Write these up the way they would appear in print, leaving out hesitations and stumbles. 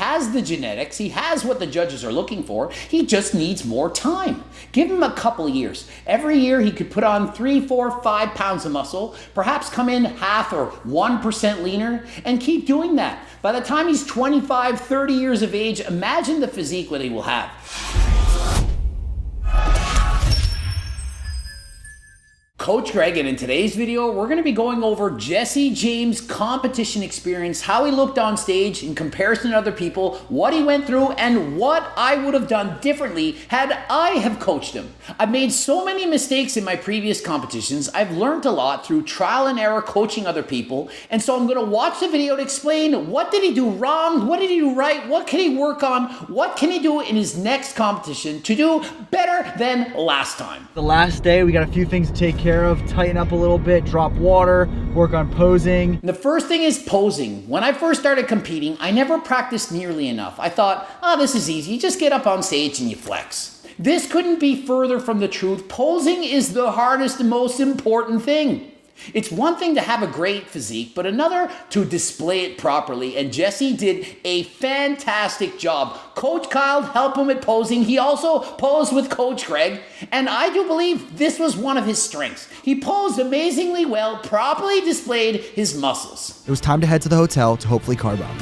has the genetics, he has what the judges are looking for, he just needs more time. Give him a couple of years. Every year he could put on 3, 4, 5 pounds of muscle, perhaps come in half or 1% leaner, and keep doing that. By the time he's 25, 30 years of age, imagine the physique that he will have. Coach Greg, and in today's video, we're going to be going over Jesse James' competition experience, how he looked on stage in comparison to other people, what he went through, and what I would have done differently had I have coached him. I've made so many mistakes in my previous competitions. I've learned a lot through trial and error coaching other people, and so I'm going to watch the video to explain what did he do wrong, what did he do right, what can he work on, what can he do in his next competition to do better than last time. The last day, we got a few things to take care of, tighten up a little bit, drop water, work on posing. The first thing is posing. When I first started competing, I never practiced nearly enough. I thought, oh, this is easy. You just get up on stage and you flex. This couldn't be further from the truth. Posing is the hardest and most important thing. It's one thing to have a great physique, but another to display it properly, and Jesse did a fantastic job. Coach Kyle helped him with posing. He also posed with Coach Greg, and I do believe this was one of his strengths. He posed amazingly well, properly displayed his muscles. It was time to head to the hotel to hopefully carb up.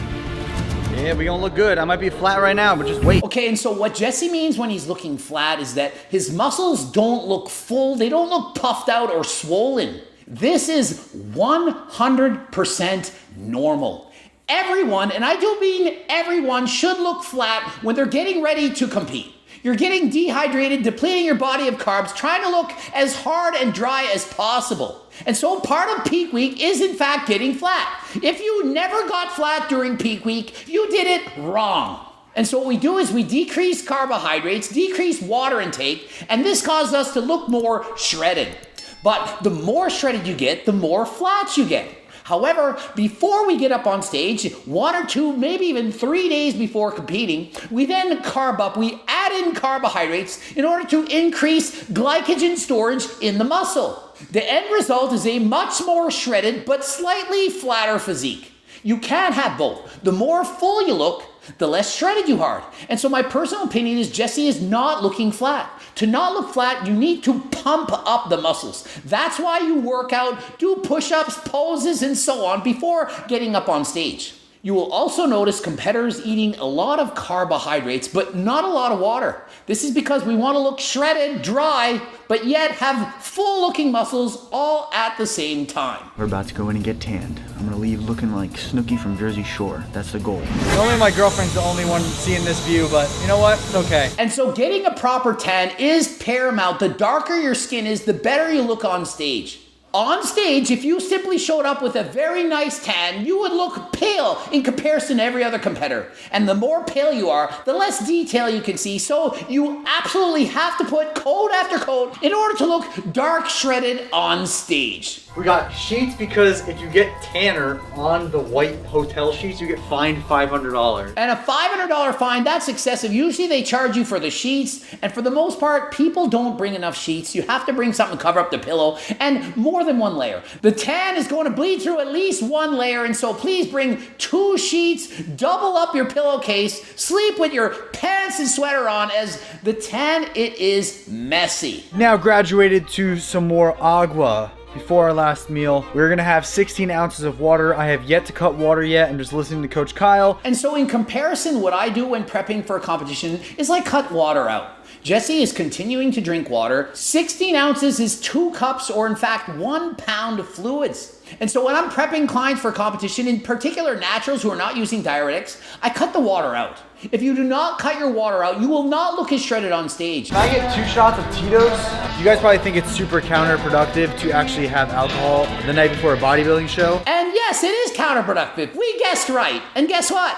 Yeah, we gonna look good. I might be flat right now, but just wait. Okay, and so what Jesse means when he's looking flat is that his muscles don't look full, they don't look puffed out or swollen. This is 100% normal. Everyone, and I do mean everyone, should look flat when they're getting ready to compete. You're getting dehydrated, depleting your body of carbs, trying to look as hard and dry as possible. And so part of peak week is in fact getting flat. If you never got flat during peak week, you did it wrong. And so what we do is we decrease carbohydrates, decrease water intake, and this causes us to look more shredded. But the more shredded you get, the more flat you get. However, before we get up on stage, 1 or 2, maybe even 3 days before competing, we then carb up. We add in carbohydrates in order to increase glycogen storage in the muscle. The end result is a much more shredded but slightly flatter physique. You can't have both. The more full you look, the less shredded you are. And so my personal opinion is Jesse is not looking flat. To not look flat, you need to pump up the muscles. That's why you work out, do push-ups, poses, and so on before getting up on stage. You will also notice competitors eating a lot of carbohydrates, but not a lot of water. This is because we want to look shredded, dry, but yet have full-looking muscles all at the same time. We're about to go in and get tanned. I'm gonna leave looking like Snooki from Jersey Shore. That's the goal. Normally my girlfriend's the only one seeing this view, but you know what? It's okay. And so getting a proper tan is paramount. The darker your skin is, the better you look on stage. On stage, if you simply showed up with a very nice tan, you would look pale in comparison to every other competitor. And the more pale you are, the less detail you can see. So you absolutely have to put coat after coat in order to look dark shredded on stage. We got sheets because if you get tanner on the white hotel sheets, you get fined $500. And a $500 fine, that's excessive. Usually they charge you for the sheets, and for the most part, people don't bring enough sheets. You have to bring something to cover up the pillow, and more than one layer. The tan is going to bleed through at least one layer, and so please bring 2 sheets, double up your pillowcase, sleep with your pants and sweater on, as the tan, it is messy. Now graduated to some more agua. Before our last meal, we're gonna have 16 ounces of water. I have yet to cut water yet. I'm just listening to Coach Kyle. And so in comparison, what I do when prepping for a competition is I cut water out. Jesse is continuing to drink water. 16 ounces is 2 cups, or in fact 1 pound of fluids. And so when I'm prepping clients for competition, in particular naturals who are not using diuretics, I cut the water out. If you do not cut your water out, you will not look as shredded on stage. Can I get 2 shots of Tito's? You guys probably think it's super counterproductive to actually have alcohol the night before a bodybuilding show. And yes, it is counterproductive. We guessed right. And guess what?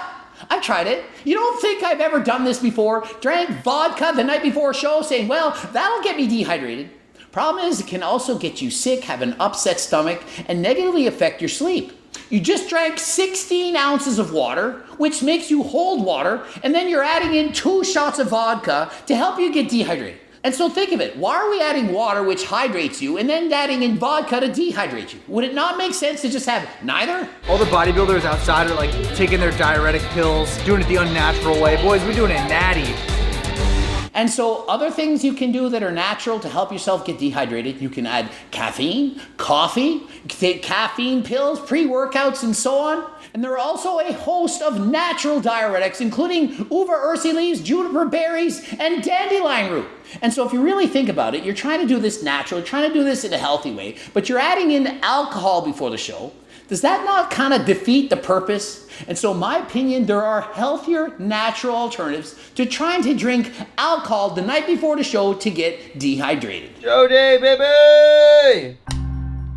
I've tried it. You don't think I've ever done this before? Drank vodka the night before a show saying, well, that'll get me dehydrated. Problem is, it can also get you sick, have an upset stomach, and negatively affect your sleep. You just drank 16 ounces of water, which makes you hold water, and then you're adding in 2 shots of vodka to help you get dehydrated. And so think of it. Why are we adding water, which hydrates you, and then adding in vodka to dehydrate you? Would it not make sense to just have neither? All the bodybuilders outside are like taking their diuretic pills, doing it the unnatural way. Boys, we're doing it natty. And so other things you can do that are natural to help yourself get dehydrated, you can add caffeine, coffee, you can take caffeine pills, pre-workouts, and so on. And there are also a host of natural diuretics, including uva ursi leaves, juniper berries, and dandelion root. And so if you really think about it, you're trying to do this natural, you're trying to do this in a healthy way, but you're adding in alcohol before the show. Does that not kind of defeat the purpose? And so in my opinion, there are healthier, natural alternatives to trying to drink alcohol the night before the show to get dehydrated. Show day, baby!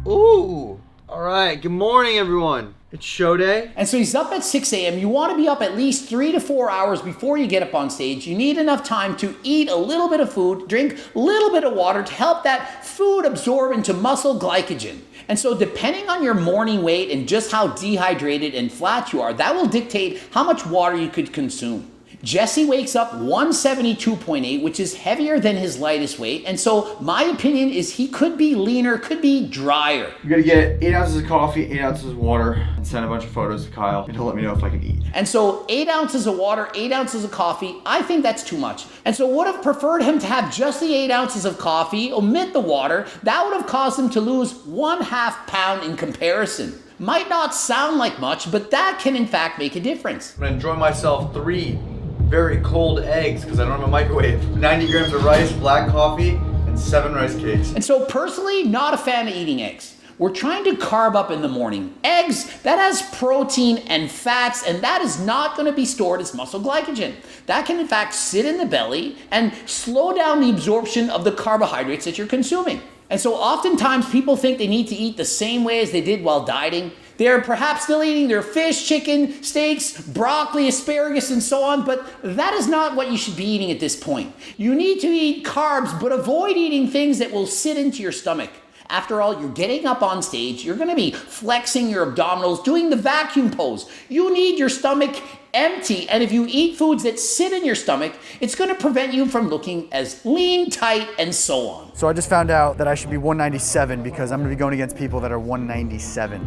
Ooh. All right, good morning, everyone. It's show day. And so he's up at 6 a.m. You want to be up at least 3 to 4 hours before you get up on stage. You need enough time to eat a little bit of food, drink a little bit of water to help that food absorb into muscle glycogen. And so depending on your morning weight and just how dehydrated and flat you are, that will dictate how much water you could consume. Jesse wakes up 172.8, which is heavier than his lightest weight. And so my opinion is he could be leaner, could be drier. You're gonna get 8 ounces of coffee, 8 ounces of water, and send a bunch of photos to Kyle, and he'll let me know if I can eat. And so 8 ounces of water, 8 ounces of coffee, I think that's too much. And so would have preferred him to have just the 8 ounces of coffee, omit the water. That would have caused him to lose 1/2 pound in comparison. Might not sound like much, but that can in fact make a difference. I'm gonna enjoy myself 3 very cold eggs because I don't have a microwave. 90 grams of rice, black coffee, and 7 rice cakes. And so personally, not a fan of eating eggs. We're trying to carb up in the morning. Eggs, that has protein and fats, and that is not going to be stored as muscle glycogen. That can in fact sit in the belly and slow down the absorption of the carbohydrates that you're consuming. And so oftentimes people think they need to eat the same way as they did while dieting. They're perhaps still eating their fish, chicken, steaks, broccoli, asparagus, and so on, but that is not what you should be eating at this point. You need to eat carbs, but avoid eating things that will sit into your stomach. After all, you're getting up on stage, you're gonna be flexing your abdominals, doing the vacuum pose. You need your stomach empty, and if you eat foods that sit in your stomach, it's gonna prevent you from looking as lean, tight, and so on. So I just found out that I should be 197 because I'm gonna be going against people that are 197.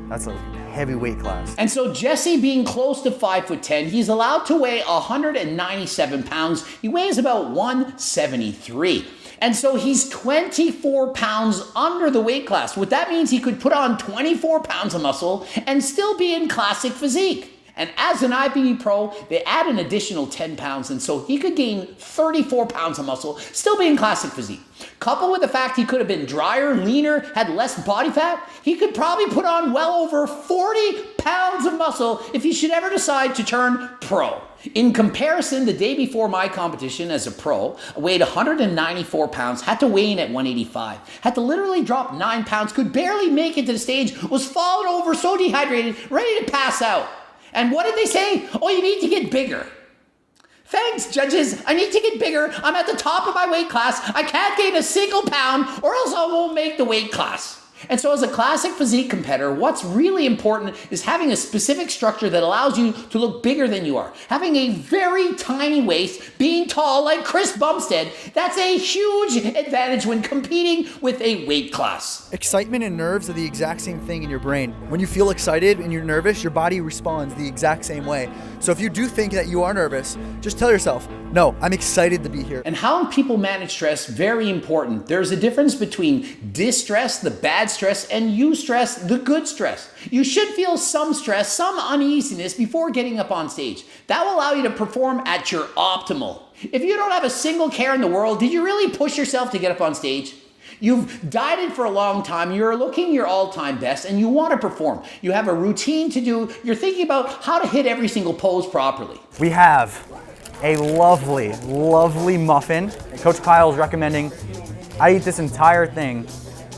That's a heavy weight class. And so Jesse being close to 5'10", he's allowed to weigh 197 pounds. He weighs about 173. And so he's 24 pounds under the weight class. What that means, he could put on 24 pounds of muscle and still be in classic physique. And as an IFBB pro, they add an additional 10 pounds, and so he could gain 34 pounds of muscle, still be in classic physique. Coupled with the fact he could have been drier, leaner, had less body fat, he could probably put on well over 40 pounds of muscle if he should ever decide to turn pro. In comparison, the day before my competition as a pro, I weighed 194 pounds, had to weigh in at 185, had to literally drop 9 pounds, could barely make it to the stage, was falling over, so dehydrated, ready to pass out. And what did they say? Oh, you need to get bigger. Thanks, judges. I need to get bigger. I'm at the top of my weight class. I can't gain a single pound or else I won't make the weight class. And so as a classic physique competitor, what's really important is having a specific structure that allows you to look bigger than you are. Having a very tiny waist, being tall like Chris Bumstead, that's a huge advantage when competing with a weight class. Excitement and nerves are the exact same thing in your brain. When you feel excited and you're nervous, your body responds the exact same way. So if you do think that you are nervous, just tell yourself, no, I'm excited to be here. And how people manage stress, very important. There's a difference between distress, the bad stress, and eustress, the good stress. You should feel some stress, some uneasiness before getting up on stage. That will allow you to perform at your optimal. If you don't have a single care in the world, did you really push yourself to get up on stage? You've dieted for a long time, you're looking your all-time best, and you want to perform. You have a routine to do, you're thinking about how to hit every single pose properly. We have a lovely, lovely muffin. Coach Kyle's recommending I eat this entire thing,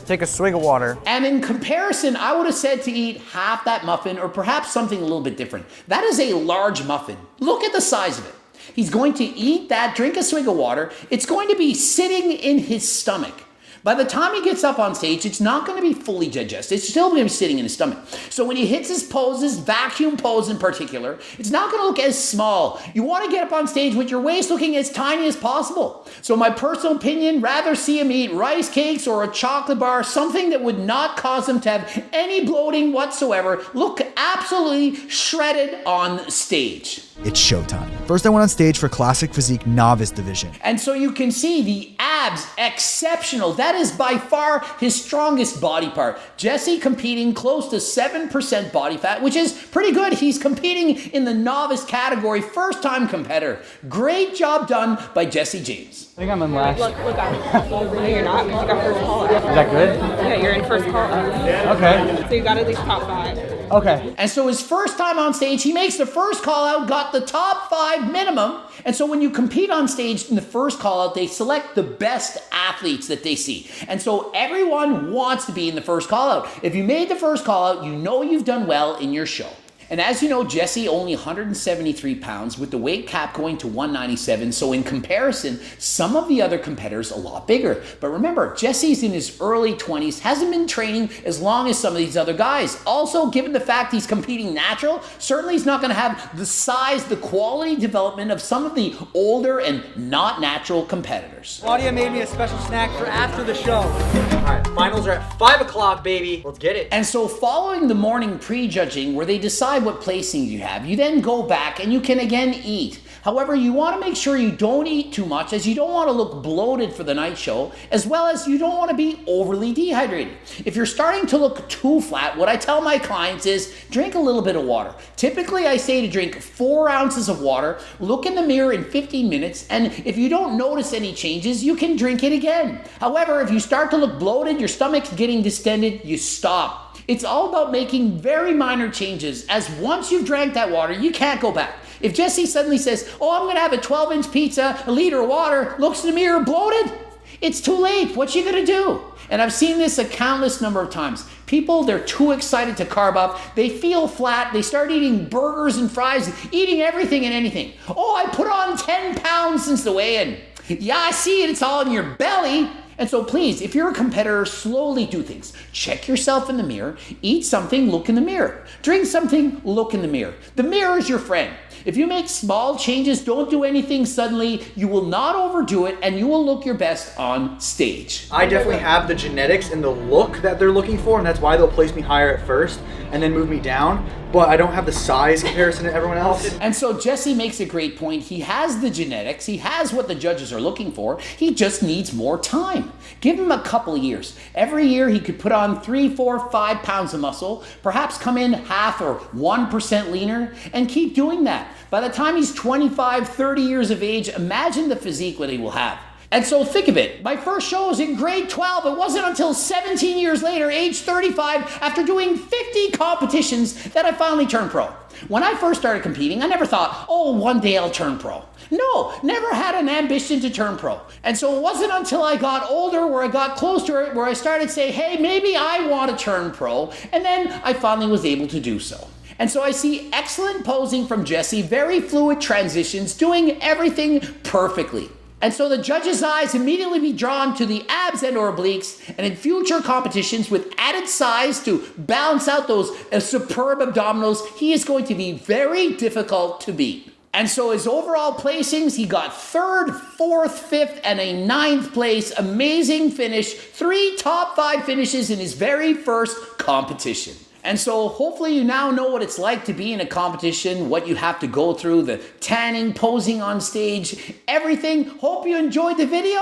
take a swig of water. And in comparison, I would have said to eat half that muffin or perhaps something a little bit different. That is a large muffin. Look at the size of it. He's going to eat that, drink a swig of water. It's going to be sitting in his stomach. By the time he gets up on stage, it's not going to be fully digested. It's still going to be sitting in his stomach. So when he hits his poses, vacuum pose in particular, it's not going to look as small. You want to get up on stage with your waist looking as tiny as possible. So my personal opinion, rather see him eat rice cakes or a chocolate bar, something that would not cause him to have any bloating whatsoever, look absolutely shredded on stage. It's showtime. First, I went on stage for Classic Physique Novice Division. And so you can see the abs, exceptional. That is by far his strongest body part. Jesse competing close to 7% body fat, which is pretty good. He's competing in the novice category, first-time competitor. Great job done by Jesse James. I think I'm in last. Look up. No, you're not. You got first call up. Is that good? Yeah, you're in first call up. Okay. So you got at least top 5. Okay. And so his first time on stage, he makes the first call out, got the top 5 minimum. And so when you compete on stage in the first call out, they select the best athletes that they see. And so everyone wants to be in the first call out. If you made the first call out, you know you've done well in your show. And as you know, Jesse only 173 pounds with the weight cap going to 197. So in comparison, some of the other competitors a lot bigger. But remember, Jesse's in his early 20s, hasn't been training as long as some of these other guys. Also, given the fact he's competing natural, certainly he's not going to have the size, the quality development of some of the older and not natural competitors. Claudia made me a special snack for after the show. All right, finals are at 5 o'clock, baby. Let's get it. And so following the morning prejudging where they decide what placings you have, you then go back and you can again eat. However, you want to make sure you don't eat too much, as you don't want to look bloated for the night show, as well as you don't want to be overly dehydrated. If you're starting to look too flat, what I tell my clients is drink a little bit of water. Typically, I say to drink 4 ounces of water, look in the mirror in 15 minutes, and if you don't notice any changes, you can drink it again. However, if you start to look bloated, your stomach's getting distended, you stop. It's all about making very minor changes, as once you've drank that water, you can't go back. If Jesse suddenly says, oh, I'm gonna have a 12-inch pizza, a liter of water, looks in the mirror bloated, it's too late. What you gonna do? And I've seen this a countless number of times. People, they're too excited to carb up. They feel flat. They start eating burgers and fries, eating everything and anything. Oh, I put on 10 pounds since the weigh-in. Yeah, I see it. It's all in your belly. And so please, if you're a competitor, slowly do things. Check yourself in the mirror, eat something, look in the mirror. Drink something, look in the mirror. The mirror is your friend. If you make small changes, don't do anything suddenly, you will not overdo it and you will look your best on stage. I definitely have the genetics and the look that they're looking for, and that's why they'll place me higher at first and then move me down. But I don't have the size comparison to everyone else. And so Jesse makes a great point. He has the genetics. He has what the judges are looking for. He just needs more time. Give him a couple of years. Every year he could put on 3, 4, 5 pounds of muscle, perhaps come in half or 1% leaner, and keep doing that. By the time he's 25, 30 years of age, imagine the physique that he will have. And so think of it, my first show was in grade 12. It wasn't until 17 years later, age 35, after doing 50 competitions, that I finally turned pro. When I first started competing, I never thought, oh, one day I'll turn pro. No, never had an ambition to turn pro. And so it wasn't until I got older, where I got close to it, where I started to say, hey, maybe I want to turn pro. And then I finally was able to do so. And so I see excellent posing from Jesse, very fluid transitions, doing everything perfectly. And so the judge's eyes immediately be drawn to the abs and or obliques, and in future competitions with added size to balance out those superb abdominals, he is going to be very difficult to beat. And so his overall placings, he got 3rd, 4th, 5th, and a 9th place. Amazing finish. 3 top 5 finishes in his very first competition. And so hopefully you now know what it's like to be in a competition, what you have to go through, the tanning, posing on stage, everything. Hope you enjoyed the video.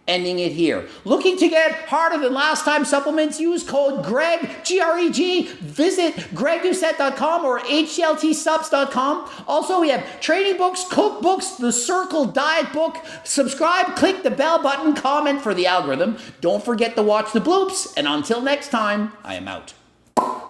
Ending it here. Looking to get harder than last time supplements? Use code GREG, G-R-E-G. Visit gregdoucette.com or htltsubs.com. Also, we have training books, cookbooks, the Circle Diet book. Subscribe, click the bell button, comment for the algorithm. Don't forget to watch the bloops. And until next time, I am out.